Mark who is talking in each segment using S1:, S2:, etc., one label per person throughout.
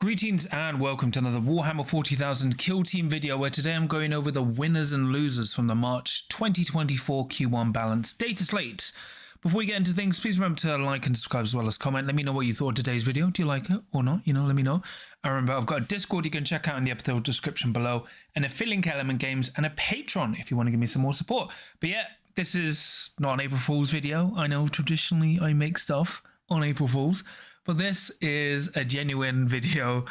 S1: Greetings and welcome to another Warhammer 40,000 Kill Team video where today I'm going over the winners and losers from the March 2024 Q1 Balance Dataslate. Before we get into things, please remember to like and subscribe as well as comment. Let me know what you thought of today's video. Do you like it or not? Let me know. I remember I've got a Discord you can check out in the episode description below, and a Affiliate Element Games and a Patreon if you want to give me some more support. But yeah, this is not an April Fool's video. I know traditionally I make stuff on April Fool's, but this is a genuine video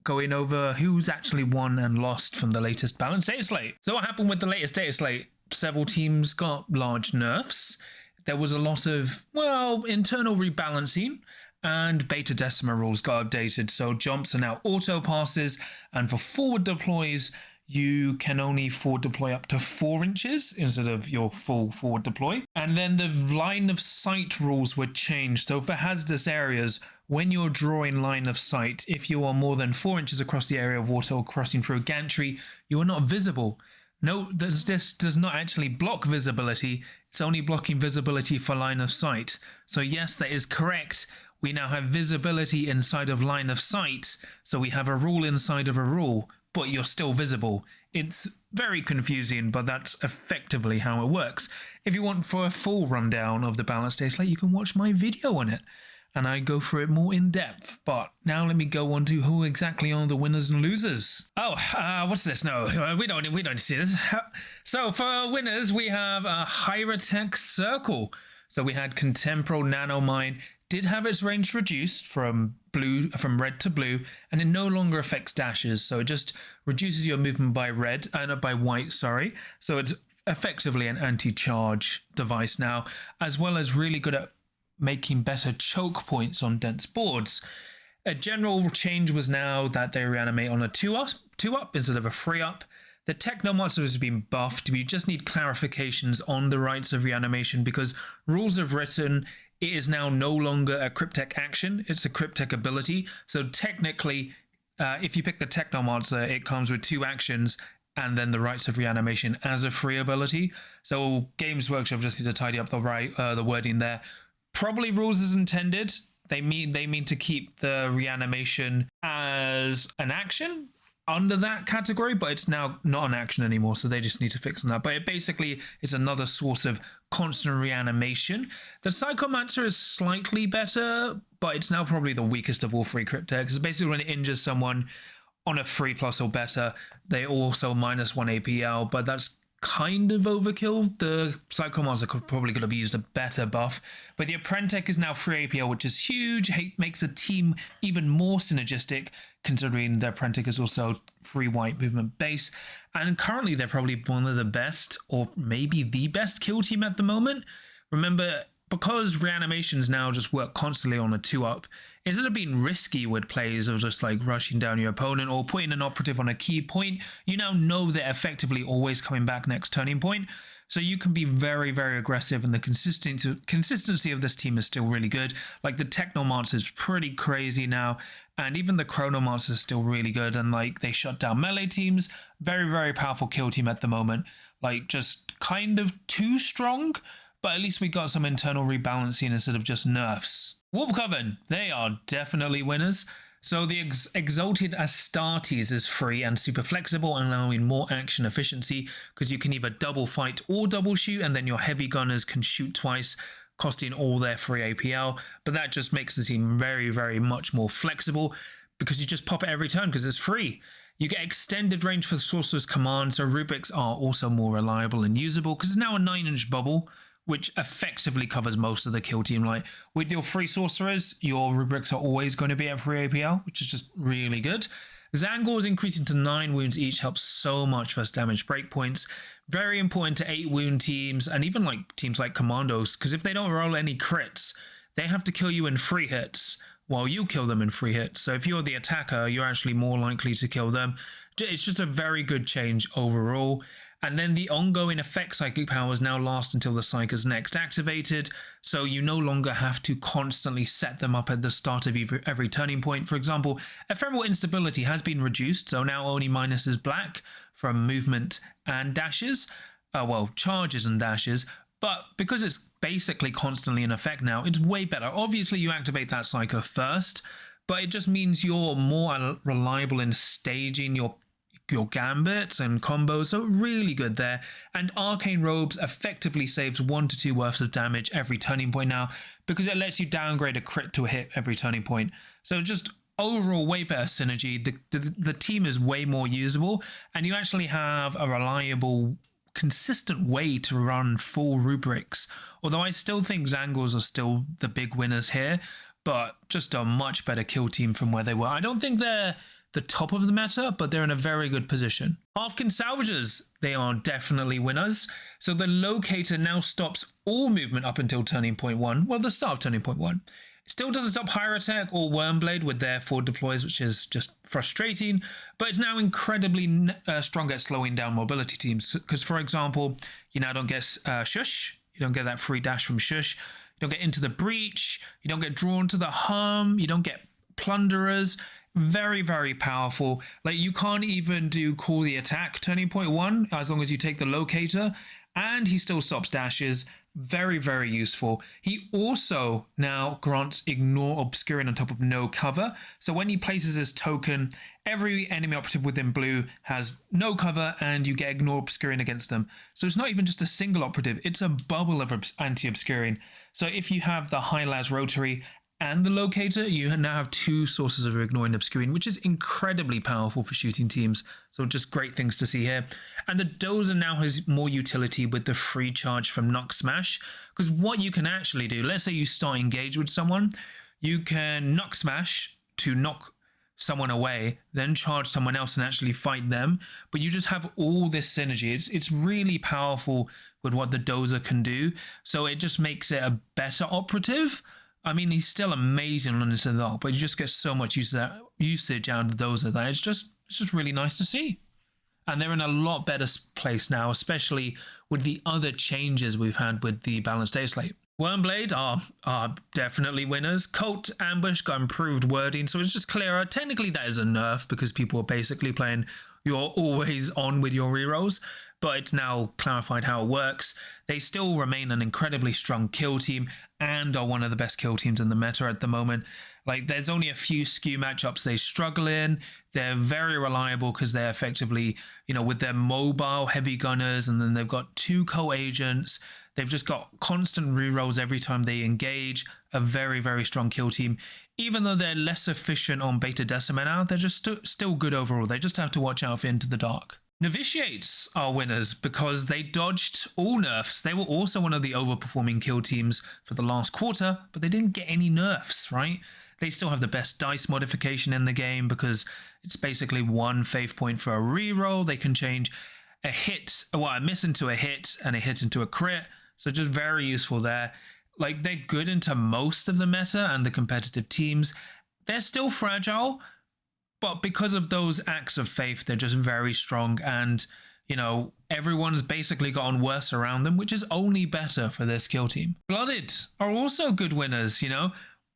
S1: going over who's actually won and lost from the latest Balance Dataslate. So what happened with the latest Dataslate? Several teams got large nerfs. There was a lot of, well, internal rebalancing, and beta decimal rules got updated. So jumps are now auto passes, and for forward deploys, you can only forward deploy up to 4 inches instead of your full forward deploy. And then the line of sight rules were changed. So for hazardous areas, when you're drawing line of sight, if you are more than 4 inches across the area of water or crossing through a gantry, you are not visible. No, this does not actually block visibility. It's only blocking visibility for line of sight. So yes, that is correct. We now have visibility inside of line of sight. So we have a rule inside of a rule, but you're still visible. It's very confusing, but that's effectively how it works. If you want for a full rundown of the Balance Dataslate, you can watch my video on it, and I go through it more in depth. But now let me go on to who exactly are the winners and losers. What's this? No, we don't see this. So for winners, we have a Hierotek Circle. So we had Contemporary Nanomine, did have its range reduced from red to blue, and it no longer affects dashes. So it just reduces your movement by white, sorry. So it's effectively an anti-charge device now, as well as really good at making better choke points on dense boards. A general change was now that they reanimate on a 2-up instead of a 3-up. The Techno Monster has been buffed. We just need clarifications on the rights of reanimation, because rules have written it is now no longer a Cryptek action, it's a Cryptek ability. So technically, if you pick the Techno Monster, it comes with 2 actions and then the rights of reanimation as a free ability. So Games Workshop just need to tidy up the wording there. Probably rules as intended. They mean to keep the reanimation as an action under that category, but it's now not an action anymore, so they just need to fix on that. But it basically is another source of constant reanimation. The Psychomancer is slightly better, but it's now probably the weakest of all 3 Crypteks. Basically, when it injures someone on a 3+ or better, they also -1 APL, but that's kind of overkill. The Psychomancer could have used a better buff, but the Apprentice is now 3 APL, which is huge. Makes the team even more synergistic, considering the Apprentice is also 3 white movement base, and currently they're probably one of the best, or maybe the best kill team at the moment. Remember, because reanimations now just work constantly on a 2-up, instead of being risky with plays of just like rushing down your opponent or putting an operative on a key point, you now know they're effectively always coming back next turning point. So you can be very, very aggressive, and the consistency of this team is still really good. Like the Technomancer is pretty crazy now, and even the Chronomancer is still really good, and like they shut down melee teams. Very, very powerful kill team at the moment. Like just kind of too strong, but at least we got some internal rebalancing instead of just nerfs. Coven, they are definitely winners. So the Exalted Astartes is free and super flexible, allowing more action efficiency, because you can either double fight or double shoot, and then your heavy gunners can shoot twice, costing all their free APL. But that just makes the team very, very much more flexible, because you just pop it every turn because it's free. You get extended range for the Sorcerer's Command, so rubrics are also more reliable and usable, because it's now a 9-inch bubble, which effectively covers most of the kill team. Like with your 3 sorcerers, your rubrics are always going to be at 3 APL, which is just really good. Zangors increasing to 9 wounds each helps so much versus damage breakpoints. Very important to 8 wound teams, and even like teams like Kommandos, because if they don't roll any crits, they have to kill you in 3 hits while you kill them in 3 hits. So if you're the attacker, you're actually more likely to kill them. It's just a very good change overall. And then the ongoing effect psychic powers now last until the Psych is next activated, so you no longer have to constantly set them up at the start of every turning point. For example, ephemeral instability has been reduced, so now only minuses black from movement and dashes, charges and dashes, but because it's basically constantly in effect now, it's way better. Obviously, you activate that Psycho first, but it just means you're more reliable in staging your gambits and combos, so really good there. And Arcane Robes effectively saves 1 to 2 worths of damage every turning point now, because it lets you downgrade a crit to a hit every turning point. So just overall way better synergy. The team is way more usable, and you actually have a reliable, consistent way to run full rubrics. Although I still think Zangors are still the big winners here, but just a much better kill team from where they were. I don't think they're the top of the meta, but they're in a very good position. Hearthkyn Salvagers, they are definitely winners. So the locator now stops all movement up until turning point 1. Well, the start of turning point 1. It still doesn't stop Hierotek or Wyrmblade with their forward deploys, which is just frustrating, but it's now incredibly strong at slowing down mobility teams. Because, for example, you now don't get Shush. You don't get that free dash from Shush. You don't get Into the Breach. You don't get Drawn to the Hum. You don't get Plunderers. Very, very powerful. Like, you can't even do Call the Attack turning point 1 as long as you take the locator, and he still stops dashes. Very, very useful. He also now grants Ignore Obscuring on top of no cover. So when he places his token, every enemy operative within blue has no cover, and you get Ignore Obscuring against them. So it's not even just a single operative, it's a bubble of anti-obscuring. So if you have the High-Las Rotary and the locator, you now have 2 sources of ignoring obscuring, which is incredibly powerful for shooting teams. So just great things to see here. And the Dozer now has more utility with the free charge from Knock Smash, because what you can actually do, let's say you start engage with someone, you can Knock Smash to knock someone away, then charge someone else and actually fight them, but you just have all this synergy. It's really powerful with what the Dozer can do, so it just makes it a better operative. I mean, he's still amazing on this and that, but you just get so much usage out of those that it's just really nice to see. And they're in a lot better place now, especially with the other changes we've had with the Balance Dataslate. Wyrmblade are definitely winners. Cult Ambush got improved wording, so it's just clearer. Technically, that is a nerf because people are basically playing you're always on with your rerolls, but it's now clarified how it works. They still remain an incredibly strong kill team and are one of the best kill teams in the meta at the moment. Like, there's only a few skew matchups they struggle in. They're very reliable because they're effectively, with their mobile heavy gunners, and then they've got 2 co-agents. They've just got constant rerolls every time they engage. A very, very strong kill team. Even though they're less efficient on Beta Decima now, they're just still good overall. They just have to watch out for Into the Dark. Novitiates are winners because they dodged all nerfs. They were also one of the overperforming kill teams for the last quarter, but they didn't get any nerfs, right? They still have the best dice modification in the game because it's basically 1 faith point for a reroll. They can change a miss into a hit and a hit into a crit. So just very useful there. Like, they're good into most of the meta and the competitive teams. They're still fragile, but because of those acts of faith, they're just very strong. And, everyone's basically gotten worse around them, which is only better for this kill team. Blooded are also good winners,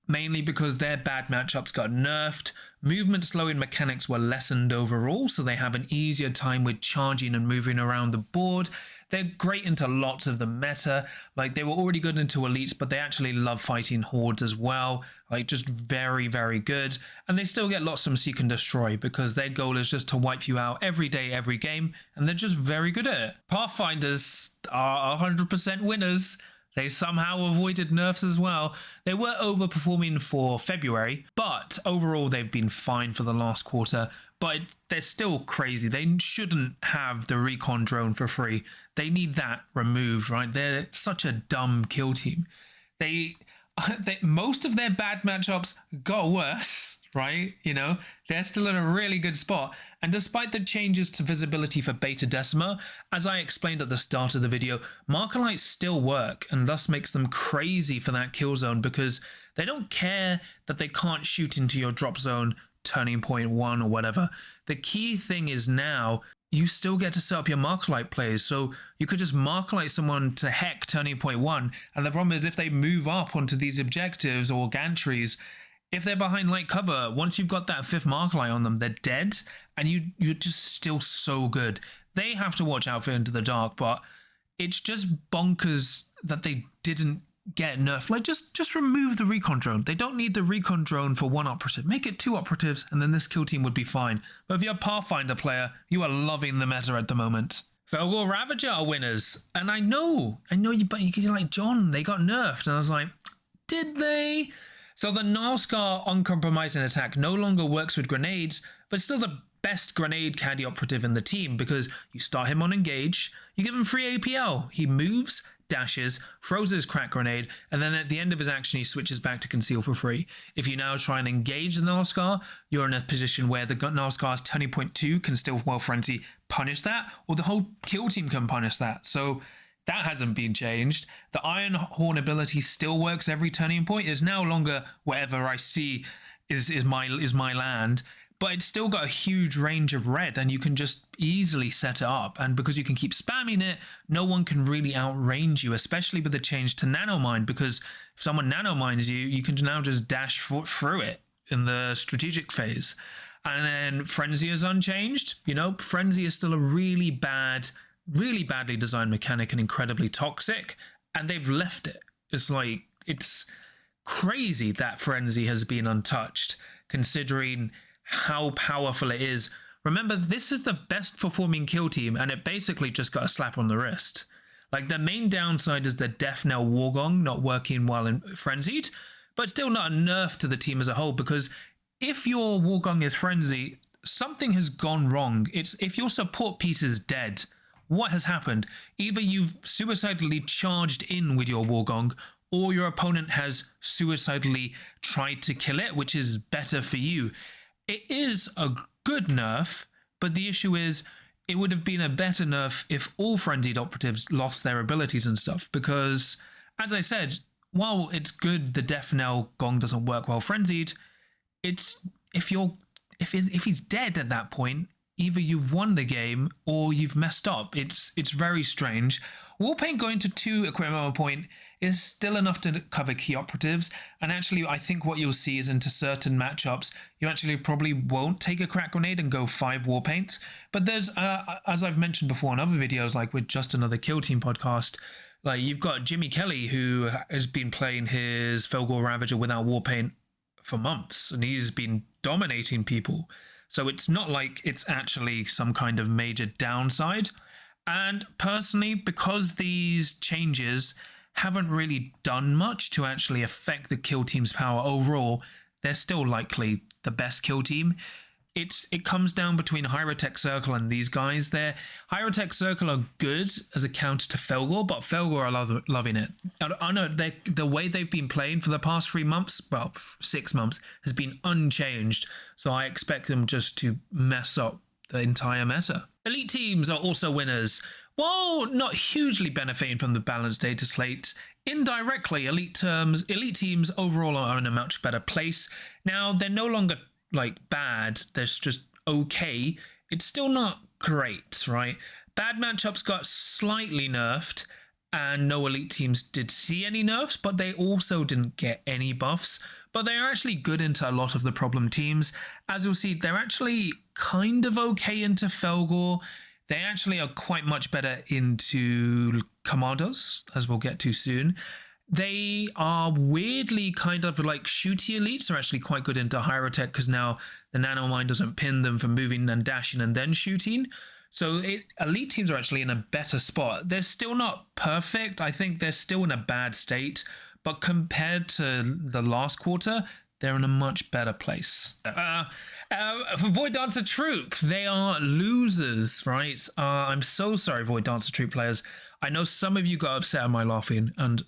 S1: mainly because their bad matchups got nerfed. Movement slowing mechanics were lessened overall, so they have an easier time with charging and moving around the board. They're great into lots of the meta. Like, they were already good into elites, but they actually love fighting hordes as well. Like, just very, very good. And they still get lots from Seek and Destroy because their goal is just to wipe you out every day, every game, and they're just very good at it. Pathfinders are 100% winners. They somehow avoided nerfs as well. They were overperforming for February, but overall they've been fine for the last quarter. But they're still crazy. They shouldn't have the recon drone for free. They need that removed, right? They're such a dumb kill team. Most of their bad matchups got worse, right? They're still in a really good spot. And despite the changes to visibility for Beta Decima, as I explained at the start of the video, Markerites still work and thus makes them crazy for that kill zone because they don't care that they can't shoot into your drop zone turning point 1 or whatever. The key thing is now you still get to set up your Markerite plays. So you could just Markerite someone to heck turning point 1. And the problem is if they move up onto these objectives or gantries, if they're behind light cover, once you've got that 5th Markerite on them, they're dead. And you're just still so good. They have to watch out for Into the Dark, but it's just bonkers that they didn't get nerfed. Like, just remove the recon drone. They don't need the recon drone for one operative. Make it 2 operatives, and then this kill team would be fine. But if you're a Pathfinder player, you are loving the meta at the moment. Fellgor Ravager are winners. And I know you, but you're like, John, they got nerfed. And I was like, did they? So the Gnarlscar uncompromising attack no longer works with grenades, but still the best grenade caddy operative in the team, because you start him on engage, you give him free APL, he moves, dashes, throws his crack grenade, and then at the end of his action he switches back to conceal for free. If you now try and engage the Gnarlscar, you're in a position where the Gnarlscar's turning point 2 can still, well, frenzy punish that, or the whole kill team can punish that. So that hasn't been changed. The Iron Horn ability still works every turning point. It's now longer whatever I see is my land. But it's still got a huge range of red, and you can just easily set it up. And because you can keep spamming it, no one can really outrange you, especially with the change to nanomine, because if someone nanomines you, you can now just dash through it in the strategic phase. And then Frenzy is unchanged. You know, Frenzy is still a really badly designed mechanic and incredibly toxic, and they've left it. It's crazy that Frenzy has been untouched, considering how powerful it is. Remember, this is the best performing kill team, and it basically just got a slap on the wrist. Like, the main downside is the Death Knell Wargong not working well in Frenzied, but still not a nerf to the team as a whole, because if your Wargong is Frenzy, something has gone wrong. It's if your support piece is dead, what has happened? Either you've suicidally charged in with your Wargong, or your opponent has suicidally tried to kill it, which is better for you. It is a good nerf, but the issue is it would have been a better nerf if all frenzied operatives lost their abilities and stuff, because, as I said, while it's good the Death Knell Gong doesn't work well frenzied, it's if he's dead at that point, either you've won the game or you've messed up. It's very strange. Warpaint going to 2 equipment armor point is still enough to cover key operatives, and actually I think what you'll see is into certain matchups you actually probably won't take a crack grenade and go 5 Warpaints. But there's as I've mentioned before in other videos, like with Just Another Kill Team podcast, like you've got Jimmy Kelly, who has been playing his Fellgor Ravager without Warpaint for months, and he's been dominating people. So it's not like it's actually some kind of major downside. And personally, because these changes haven't really done much to actually affect the kill team's power overall, they're still likely the best kill team. It comes down between Hierotek Circle and these guys there. Hierotek Circle are good as a counter to Fellgor, but Fellgor are loving it. I know the way they've been playing for the past 3 months, well, 6 months, has been unchanged. So I expect them just to mess up the entire meta. Elite teams are also winners. While not hugely benefiting from the balanced data slate, indirectly, elite teams overall are in a much better place. Now, they're no longer like bad, they're just okay. It's still not great, right? Bad matchups got slightly nerfed, and no elite teams did see any nerfs, but they also didn't get any buffs. But they're actually good into a lot of the problem teams. As you'll see, they're actually kind of okay into Fellgor. They actually are quite much better into Kommandos, as we'll get to soon. They are weirdly kind of like shooty elites are actually quite good into Hierotek, because now the nanomine doesn't pin them for moving and dashing and then shooting. So elite teams are actually in a better spot. They're still not perfect. I think they're still in a bad state. But compared to the last quarter, they're in a much better place. Void Dancer Troupe, they are losers, right? I'm so sorry, Void Dancer Troupe players. I know some of you got upset at my laughing, and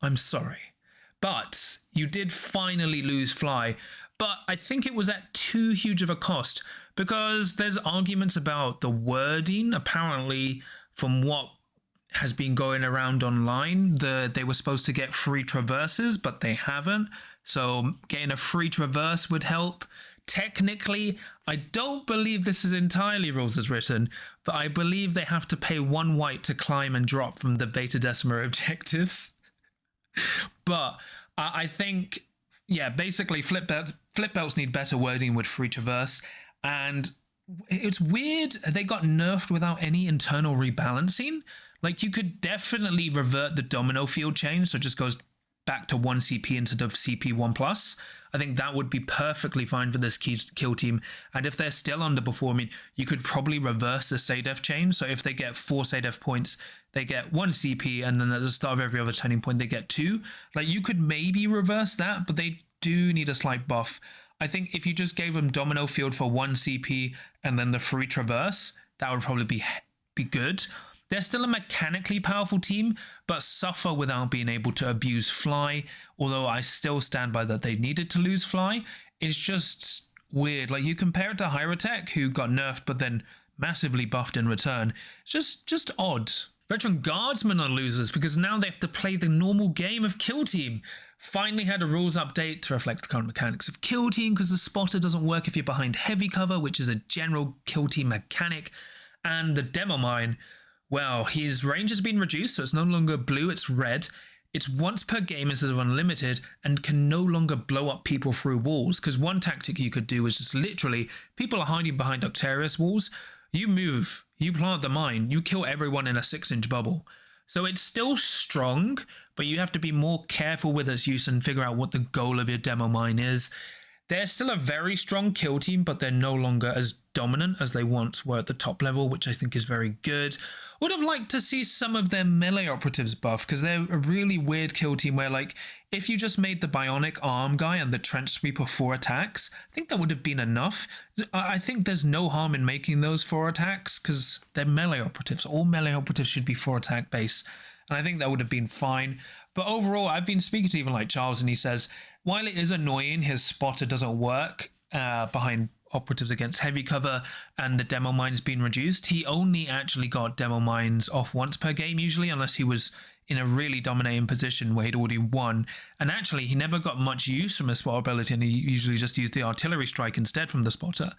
S1: I'm sorry. But you did finally lose Fly, but I think it was at too huge of a cost, because there's arguments about the wording. Apparently, from what has been going around online, they were supposed to get free traverses, but they haven't. So getting a free traverse would help. Technically, I don't believe this is entirely rules as written, but I believe they have to pay 1 white to climb and drop from the Beta Decima objectives. But I think, yeah, basically flip belts need better wording with free traverse. And it's weird, they got nerfed without any internal rebalancing. Like, you could definitely revert the domino field change, so it just goes back to 1 CP instead of CP 1+. I think that would be perfectly fine for this kill team. And if they're still underperforming, you could probably reverse the SADEF chain. So if they get 4 SADEF points, they get 1 CP, and then at the start of every other turning point, they get 2. Like, you could maybe reverse that, but they do need a slight buff. I think if you just gave them Domino Field for 1 CP and then the free Traverse, that would probably be good. They're still a mechanically powerful team, but suffer without being able to abuse Fly, although I still stand by that they needed to lose Fly. It's just weird. Like, you compare it to Hierotek, who got nerfed but then massively buffed in return. It's just odd. Veteran Guardsmen are losers because now they have to play the normal game of Kill Team. Finally had a rules update to reflect the current mechanics of Kill Team, because the spotter doesn't work if you're behind heavy cover, which is a general Kill Team mechanic. And the Demo Mine, well, his range has been reduced, so it's no longer blue, it's red. It's once per game instead of unlimited, and can no longer blow up people through walls, because one tactic you could do is just literally, people are hiding behind Octarius walls, you move, you plant the mine, you kill everyone in a 6-inch bubble. So it's still strong, but you have to be more careful with its use and figure out what the goal of your Demo Mine is. They're still a very strong kill team, but they're no longer as dominant as they once were at the top level, which I think is very good. Would have liked to see some of their melee operatives buff, because they're a really weird kill team where, like, if you just made the bionic arm guy and the trench sweeper 4 attacks, I think that would have been enough. I think there's no harm in making those 4 attacks, because they're melee operatives. All melee operatives should be 4 attack base, and I think that would have been fine. But overall, I've been speaking to even like Charles, and he says, while it is annoying his spotter doesn't work behind operatives against heavy cover and the Demo Mine's been reduced, he only actually got Demo Mines off once per game usually, unless he was in a really dominating position where he'd already won. And actually, he never got much use from his spot ability, and he usually just used the artillery strike instead from the spotter.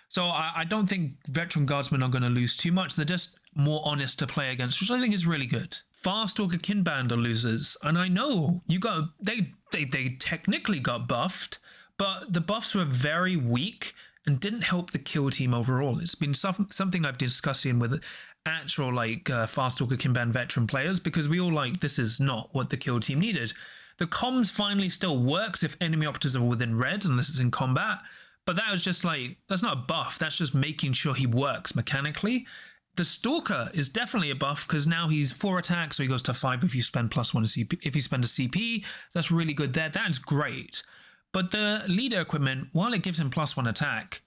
S1: So I don't think Veteran Guardsmen are going to lose too much. They're just more honest to play against, which I think is really good. Farstalker Kinband are losers, and I know they technically got buffed, but the buffs were very weak and didn't help the kill team overall. It's been something I've discussing with actual Farstalker Kinband veteran players, because we all this is not what the kill team needed. The comms finally still works if enemy operatives are within red, unless it's in combat, but that was just that's not a buff, that's just making sure he works mechanically. The Stalker is definitely a buff, because now he's 4 attacks, so he goes to 5 if you spend +1 CP. If you spend a CP, so that's really good there. That's great. But the leader equipment, while it gives him +1 attack,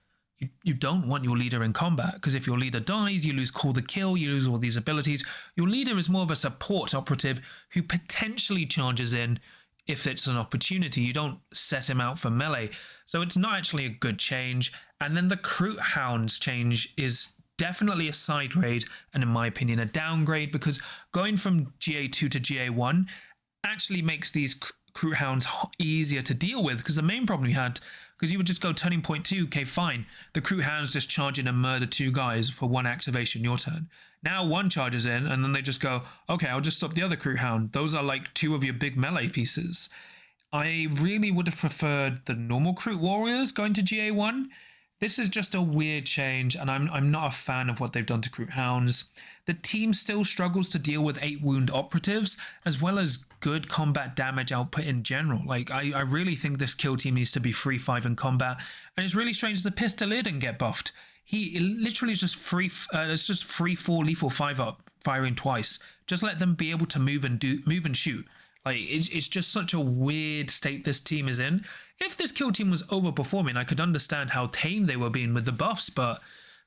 S1: you don't want your leader in combat, because if your leader dies, you lose Call the Kill, you lose all these abilities. Your leader is more of a support operative who potentially charges in if it's an opportunity. You don't set him out for melee. So it's not actually a good change. And then the Recruit Hounds change is definitely a side grade, and in my opinion a downgrade, because going from GA2 to GA1 actually makes these Recruit Hounds easier to deal with, because the main problem you had, because you would just go turning point 2, okay fine, the Recruit Hounds just charge in and murder 2 guys for 1 activation your turn. Now 1 charges in and then they just go, okay, I'll just stop the other Recruit Hound. Those are 2 of your big melee pieces. I really would have preferred the normal Recruit Warriors going to GA1. This is just a weird change, and I'm not a fan of what they've done to Recruit Hounds. The team still struggles to deal with 8 wound operatives, as well as good combat damage output in general. I really think this kill team needs to be 3-5 in combat, and it's really strange the Pistolier didn't get buffed. He literally is just it's just 3-4 lethal 5-up, firing twice. Just let them be able to move and shoot. It's just such a weird state this team is in. If this kill team was overperforming, I could understand how tame they were being with the buffs, but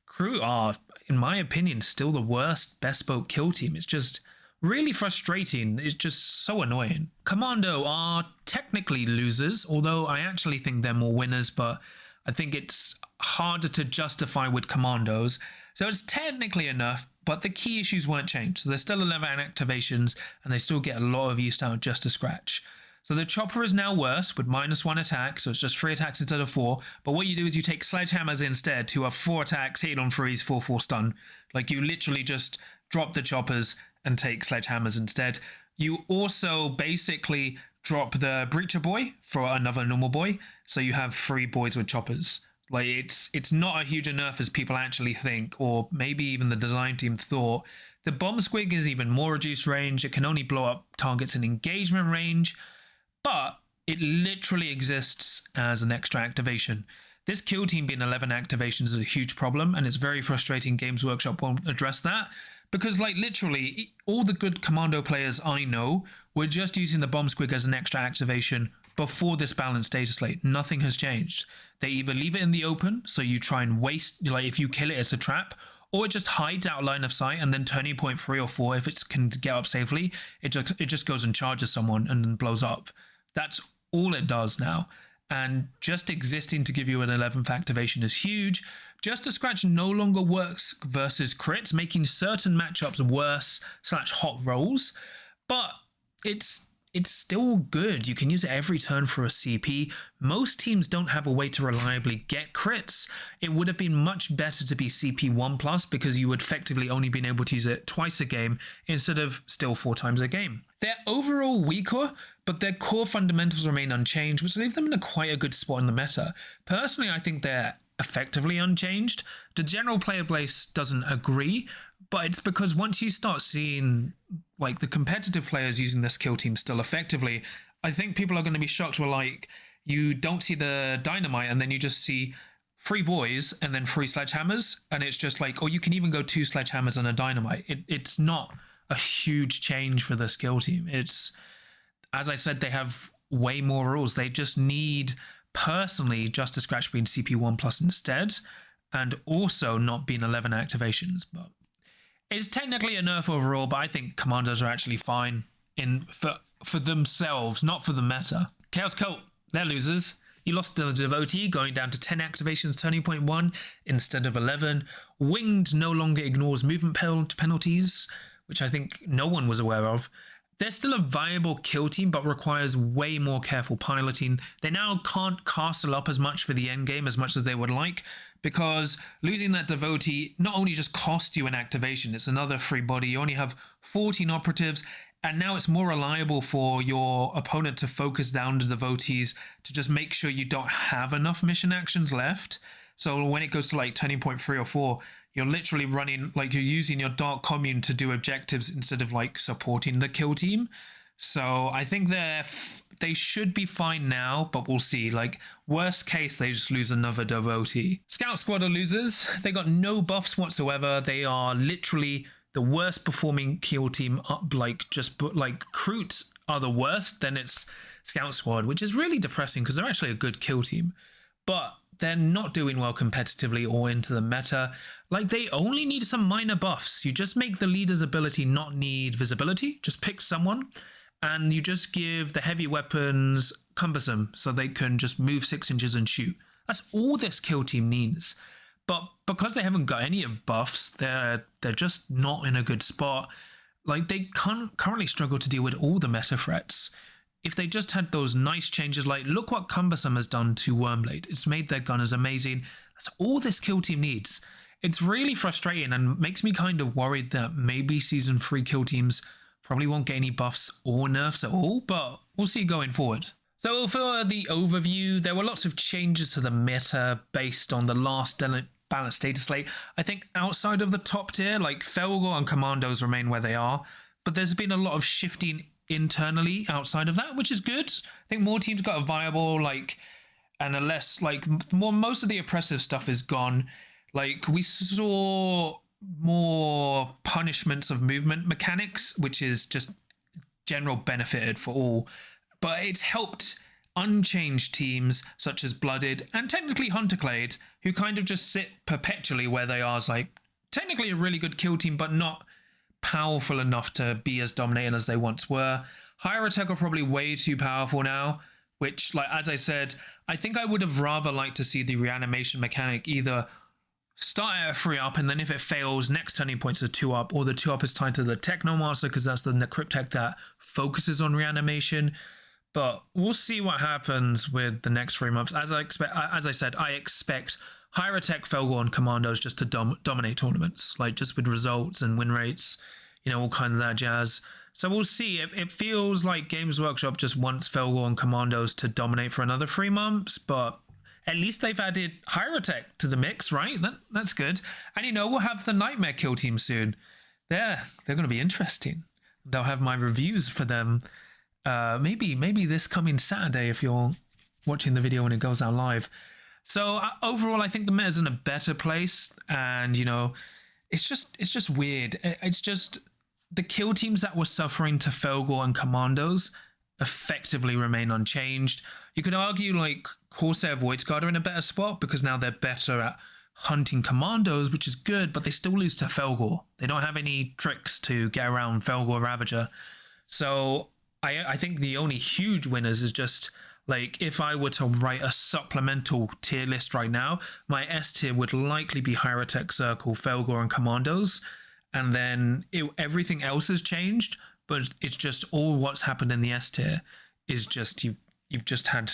S1: Crew are, in my opinion, still the worst bespoke kill team. It's just really frustrating. It's just so annoying. Commando are technically losers, although I actually think they're more winners, but I think it's harder to justify with Commandos. So it's technically enough, but the key issues weren't changed. So there's still 11 activations, and they still get a lot of use out of just a scratch. So the Chopper is now worse with -1 attack, so it's just 3 attacks instead of 4. But what you do is you take Sledgehammers instead, who are 4 attacks, hit on 3s, 4/4 stun. You literally just drop the Choppers and take Sledgehammers instead. You also basically drop the Breacher Boy for another normal boy, so you have 3 boys with Choppers. It's not a huge nerf as people actually think, or maybe even the design team thought. The Bomb Squig is even more reduced range. It can only blow up targets in engagement range. but it literally exists as an extra activation. This kill team being 11 activations is a huge problem, and it's very frustrating Games Workshop won't address that, because like literally all the good commando players I know were just using the bomb squig as an extra activation before this balanced data slate. Nothing has changed. They either leave it in the open, so you try and waste, like if you kill it, it's a trap, or it just hides out line of sight, and then turning point 3 or 4, if it can get up safely, it just goes and charges someone and then blows up. That's all it does now. And just existing to give you an 11th activation is huge. Just to Scratch no longer works versus crits, making certain matchups worse / hot rolls, but it's still good. You can use it every turn for a CP. Most teams don't have a way to reliably get crits. It would have been much better to be CP 1+, because you would effectively only been able to use it twice a game instead of still 4 times a game. They're overall weaker, but their core fundamentals remain unchanged, which leave them in quite a good spot in the meta. Personally, I think they're effectively unchanged. The general player base doesn't agree, but it's because once you start seeing like the competitive players using this kill team still effectively, I think people are going to be shocked where like you don't see the dynamite and then you just see 3 boys and then 3 sledgehammers, and it's just like, or you can even go 2 sledgehammers and a dynamite. It's not a huge change for this kill team. It's, as I said, they have way more rules. They just need, personally, just to Scratch being CP1+ instead, and also not being 11 activations. But it's technically a nerf overall, but I think Commandos are actually fine for themselves, not for the meta. Chaos Cult, they're losers. You lost the Devotee, going down to 10 activations, turning point 1 instead of 11. Winged no longer ignores movement penalties, which I think no one was aware of. They're still a viable kill team, but requires way more careful piloting. They now can't castle up as much for the end game as much as they would like, because losing that Devotee not only just cost you an activation, it's another free body. You only have 14 operatives, and now it's more reliable for your opponent to focus down the Devotees to just make sure you don't have enough mission actions left. So when it goes to like turning point 3 or 4, you're literally running, like you're using your Dark Commune to do objectives instead of like supporting the kill team. So I think they should be fine now, but we'll see. Like worst case, they just lose another Devotee. Scout Squad are losers. They got no buffs whatsoever. They are literally the worst performing kill team up, like Crutes are the worst, then it's Scout Squad, which is really depressing because they're actually a good kill team. But they're not doing well competitively or into the meta. Like, they only need some minor buffs. You just make the leader's ability not need visibility. Just pick someone, and you just give the heavy weapons cumbersome so they can just move 6 inches and shoot. That's all this kill team needs. But because they haven't got any of buffs, they're just not in a good spot. Like, they currently struggle to deal with all the meta threats. If they just had those nice changes, like look what Cumbersome has done to Wyrmblade. It's made their gunners amazing. That's all this kill team needs. It's really frustrating and makes me kind of worried that maybe Season 3 kill teams probably won't get any buffs or nerfs at all, but we'll see going forward. So for the overview, there were lots of changes to the meta based on the last Balance Dataslate. I think outside of the top tier, like Fellgor and Kommandos remain where they are, but there's been a lot of shifting internally outside of that, which is good. I think more teams got a viable, like, and a less, like, most of the oppressive stuff is gone. Like, we saw more punishments of movement mechanics, which is just general benefited for all, but it's helped unchanged teams such as Blooded and technically Hunterclade, who kind of just sit perpetually where they are, as like technically a really good kill team, but not powerful enough to be as dominating as they once were. Hierotek are probably way too powerful now, which, like, as I said, I think I would have rather liked to see the reanimation mechanic either start at a 3-up, and then if it fails, next turning point's a 2-up, or the 2-up is tied to the Technomaster because that's the Cryptech that focuses on reanimation. But we'll see what happens with the next 3 months. As I said, I expect Hierotek, Fellgor, and Kommandos just to dominate tournaments, like just with results and win rates, you know, all kind of that jazz. So we'll see. It feels like Games Workshop just wants Fellgor and Kommandos to dominate for another 3 months, but at least they've added Hierotek to the mix, right? That's good. And, you know, we'll have the Nightmare Kill team soon. They're going to be interesting. They'll have my reviews for them. maybe this coming Saturday if you're watching the video when it goes out live. So overall, I think the meta's in a better place, and it's just weird. It's just the kill teams that were suffering to Fellgor and Kommandos effectively remain unchanged. You could argue like Corsair Voidsguard are in a better spot because now they're better at hunting Kommandos, which is good, but they still lose to Fellgor. They don't have any tricks to get around Fellgor Ravager. So I think the only huge winners is just like if I were to write a supplemental tier list right now, my S tier would likely be Hierotek Circle, Fellgor, and Kommandos, and then everything else has changed, but it's just all what's happened in the S tier is just you've just had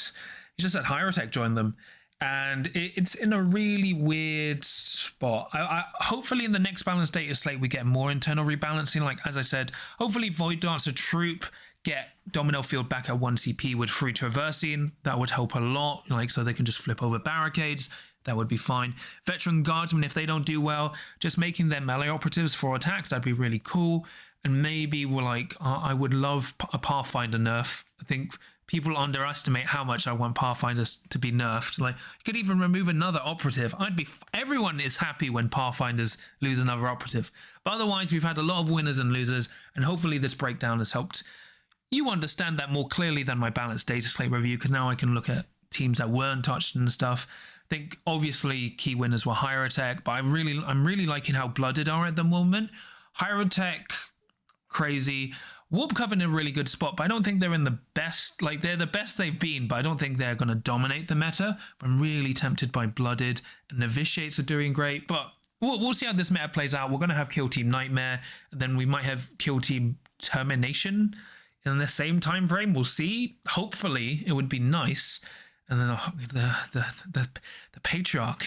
S1: Hierotek join them. And it's in a really weird spot. I hopefully in the next balance data slate we get more internal rebalancing. Like as I said, hopefully Void Dancer Troupe get Domino Field back at 1 CP with free traversing. That would help a lot. Like so they can just flip over barricades. That would be fine. Veteran Guardsmen, if they don't do well, just making their melee operatives for attacks, that'd be really cool. And maybe we're like, I would love a Pathfinder nerf. I think people underestimate how much I want Pathfinders to be nerfed. Like, you could even remove another operative. Everyone is happy when Pathfinders lose another operative. But otherwise, we've had a lot of winners and losers, and hopefully this breakdown has helped you understand that more clearly than my balanced data slate review, because now I can look at teams that weren't touched and stuff. I think obviously key winners were Hierotek, but I'm really liking how Blooded are at the moment. Hierotek, crazy. Warp Coven in a really good spot, but I don't think they're in the best. Like, they're the best they've been, but I don't think they're going to dominate the meta. I'm really tempted by Blooded, and Novitiates are doing great, but we'll see how this meta plays out. We're going to have Kill Team Nightmare, and then we might have Kill Team Termination in the same time frame. We'll see. Hopefully, it would be nice. And then the Patriarch.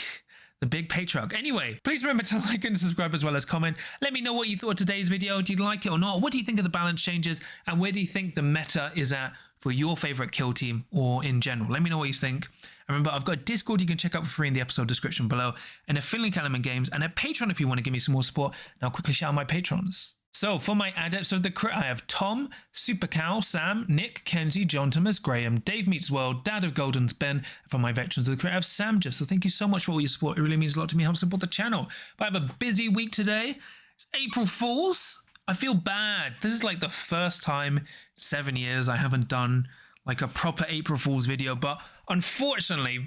S1: The big Patriarch. Anyway, please remember to like and subscribe as well as comment. Let me know what you thought of today's video. Did you like it or not? What do you think of the balance changes? And where do you think the meta is at for your favorite kill team or in general? Let me know what you think. And remember, I've got a Discord you can check out for free in the episode description below, and a Affiliate Element Games, and a Patreon if you want to give me some more support. And I'll quickly shout out my patrons. So for my Adepts of the Crit, I have Tom, Super Cow, Sam, Nick, Kenzie, John Thomas, Graham, Dave Meets World, Dad of Golden's Ben. And for my Veterans of the Crit, I have Sam just. So thank you so much for all your support. It really means a lot to me. Help support the channel. But I have a busy week today. It's April Fools. I feel bad. This is like the first time in 7 years I haven't done like a proper April Fools video. But unfortunately,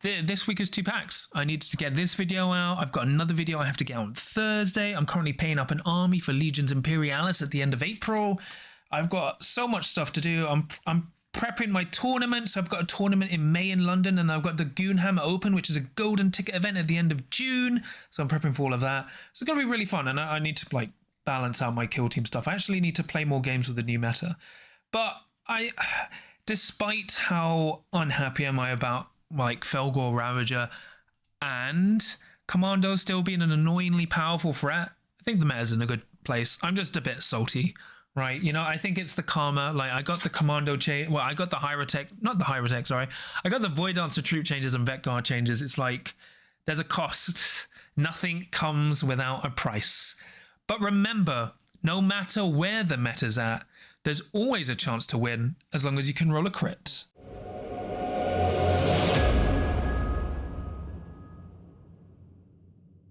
S1: this week is 2 packs. I need to get this video out. I've got another video I have to get on Thursday. I'm currently paying up an army for Legions Imperialis at the end of April. I've got so much stuff to do. I'm prepping my tournaments. I've got a tournament in May in London, and I've got the Goonhammer Open, which is a golden ticket event at the end of June. So I'm prepping for all of that. So it's going to be really fun, and I need to like balance out my kill team stuff. I actually need to play more games with the new meta. But despite how unhappy am I about like Fellgor Ravager and Kommandos still being an annoyingly powerful threat, I think the meta's in a good place. I'm just a bit salty, right? I think it's the karma. Like, I got the Commando change. Well, I got the Hierotek, not the Hierotek, sorry. I got the Void Dancer Troupe changes and Vet Guard changes. It's like, there's a cost. Nothing comes without a price. But remember, no matter where the meta's at, there's always a chance to win as long as you can roll a crit.